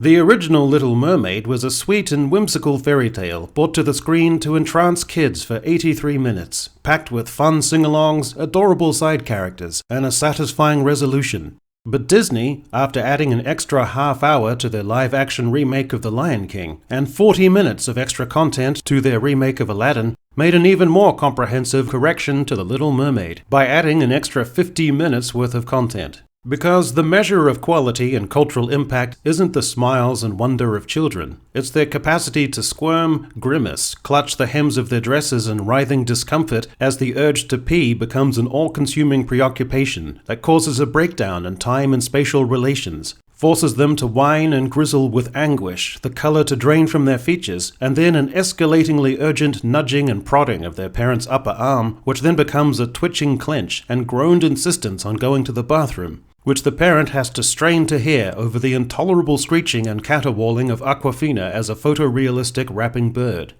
The original Little Mermaid was a sweet and whimsical fairy tale brought to the screen to entrance kids for 83 minutes, packed with fun sing-alongs, adorable side characters, and a satisfying resolution. But Disney, after adding an extra half hour to their live-action remake of The Lion King and 40 minutes of extra content to their remake of Aladdin, made an even more comprehensive correction to The Little Mermaid by adding an extra 50 minutes worth of content. Because the measure of quality and cultural impact isn't the smiles and wonder of children, it's their capacity to squirm, grimace, clutch the hems of their dresses in writhing discomfort as the urge to pee becomes an all-consuming preoccupation that causes a breakdown in time and spatial relations, forces them to whine and grizzle with anguish, the color to drain from their features, and then an escalatingly urgent nudging and prodding of their parent's upper arm, which then becomes a twitching clench and groaned insistence on going to the bathroom, which the parent has to strain to hear over the intolerable screeching and caterwauling of Aquafina as a photorealistic rapping bird.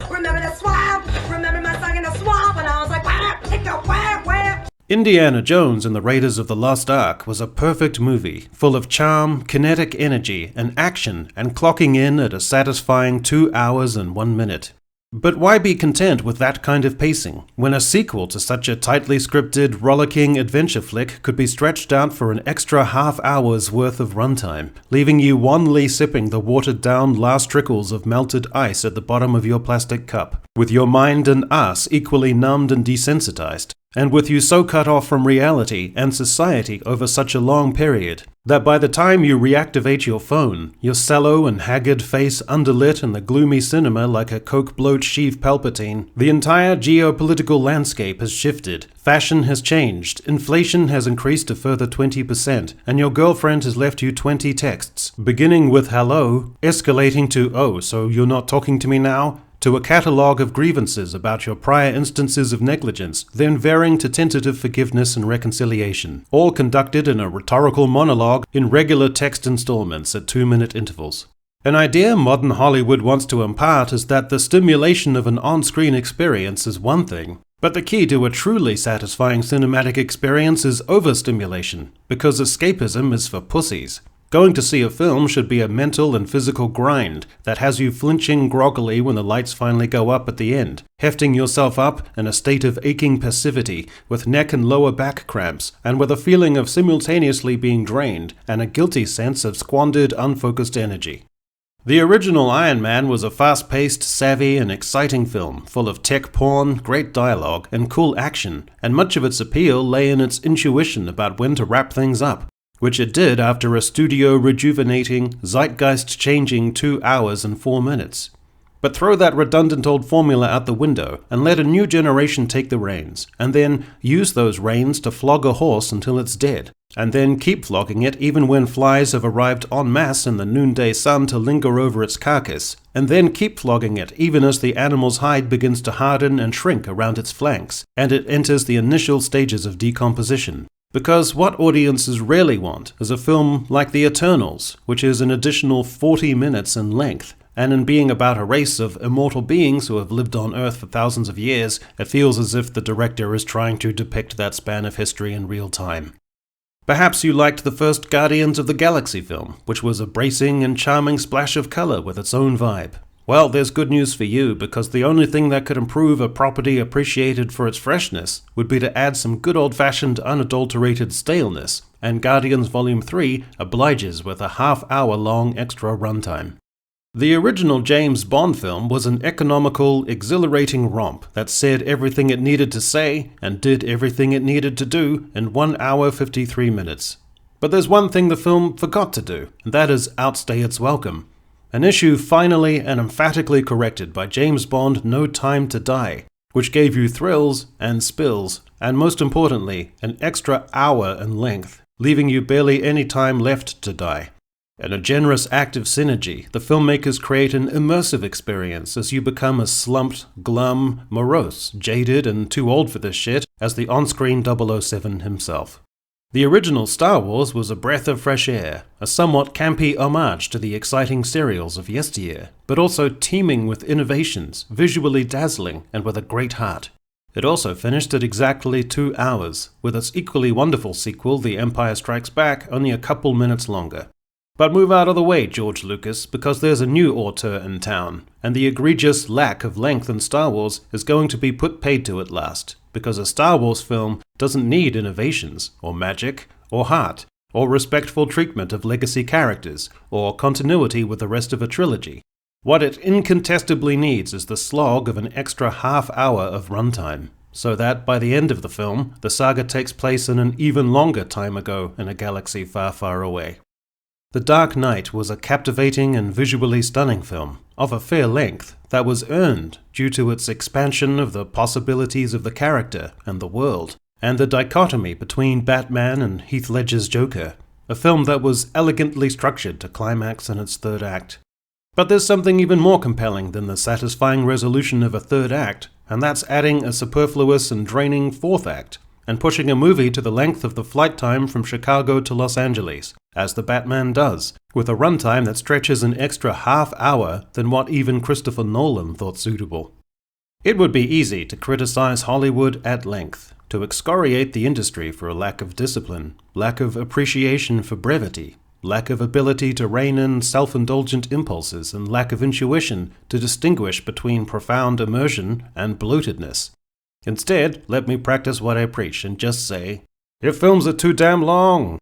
Remember the swamp? Remember my song in the swamp? And I was like, whap, tick a whap, whap. Indiana Jones and the Raiders of the Lost Ark was a perfect movie, full of charm, kinetic energy, and action, and clocking in at a satisfying 2 hours and 1 minute. But why be content with that kind of pacing, when a sequel to such a tightly scripted, rollicking adventure flick could be stretched out for an extra half hour's worth of runtime, leaving you wanly sipping the watered-down last trickles of melted ice at the bottom of your plastic cup, with your mind and ass equally numbed and desensitized, and with you so cut off from reality and society over such a long period, that by the time you reactivate your phone, your sallow and haggard face underlit in the gloomy cinema like a Coke bloat Sheev Palpatine, the entire geopolitical landscape has shifted, fashion has changed, inflation has increased a further 20%, and your girlfriend has left you 20 texts, beginning with hello, escalating to oh, so you're not talking to me now? To a catalogue of grievances about your prior instances of negligence, then varying to tentative forgiveness and reconciliation, all conducted in a rhetorical monologue in regular text installments at 2-minute intervals. An idea modern Hollywood wants to impart is that the stimulation of an on-screen experience is one thing, but the key to a truly satisfying cinematic experience is overstimulation, because escapism is for pussies. Going to see a film should be a mental and physical grind that has you flinching groggily when the lights finally go up at the end, hefting yourself up in a state of aching passivity, with neck and lower back cramps, and with a feeling of simultaneously being drained and a guilty sense of squandered, unfocused energy. The original Iron Man was a fast-paced, savvy, and exciting film, full of tech porn, great dialogue, and cool action, and much of its appeal lay in its intuition about when to wrap things up, which it did after a studio-rejuvenating, zeitgeist-changing 2 hours and 4 minutes. But throw that redundant old formula out the window and let a new generation take the reins, and then use those reins to flog a horse until it's dead, and then keep flogging it even when flies have arrived en masse in the noonday sun to linger over its carcass, and then keep flogging it even as the animal's hide begins to harden and shrink around its flanks, and it enters the initial stages of decomposition. Because what audiences really want is a film like The Eternals, which is an additional 40 minutes in length, and in being about a race of immortal beings who have lived on Earth for thousands of years, it feels as if the director is trying to depict that span of history in real time. Perhaps you liked the first Guardians of the Galaxy film, which was a bracing and charming splash of color with its own vibe. Well, there's good news for you, because the only thing that could improve a property appreciated for its freshness would be to add some good old-fashioned unadulterated staleness, and Guardians Volume 3 obliges with a half-hour-long extra runtime. The original James Bond film was an economical, exhilarating romp that said everything it needed to say and did everything it needed to do in 1 hour 53 minutes. But there's one thing the film forgot to do, and that is outstay its welcome. An issue finally and emphatically corrected by James Bond No Time to Die, which gave you thrills and spills, and most importantly, an extra hour in length, leaving you barely any time left to die. In a generous act of synergy, the filmmakers create an immersive experience as you become as slumped, glum, morose, jaded, and too old for this shit as the on-screen 007 himself. The original Star Wars was a breath of fresh air, a somewhat campy homage to the exciting serials of yesteryear, but also teeming with innovations, visually dazzling, and with a great heart. It also finished at exactly 2 hours, with its equally wonderful sequel, The Empire Strikes Back, only a couple minutes longer. But move out of the way, George Lucas, because there's a new auteur in town, and the egregious lack of length in Star Wars is going to be put paid to at last, because a Star Wars film doesn't need innovations, or magic, or heart, or respectful treatment of legacy characters, or continuity with the rest of a trilogy. What it incontestably needs is the slog of an extra half-hour of runtime, so that by the end of the film, the saga takes place in an even longer time ago in a galaxy far, far away. The Dark Knight was a captivating and visually stunning film, of a fair length, that was earned due to its expansion of the possibilities of the character and the world, and the dichotomy between Batman and Heath Ledger's Joker, a film that was elegantly structured to climax in its third act. But there's something even more compelling than the satisfying resolution of a third act, and that's adding a superfluous and draining fourth act, and pushing a movie to the length of the flight time from Chicago to Los Angeles, as the Batman does, with a runtime that stretches an extra half hour than what even Christopher Nolan thought suitable. It would be easy to criticize Hollywood at length, to excoriate the industry for a lack of discipline, lack of appreciation for brevity, lack of ability to rein in self-indulgent impulses, and lack of intuition to distinguish between profound immersion and bloatedness. Instead, let me practice what I preach and just say, if films are too damn long,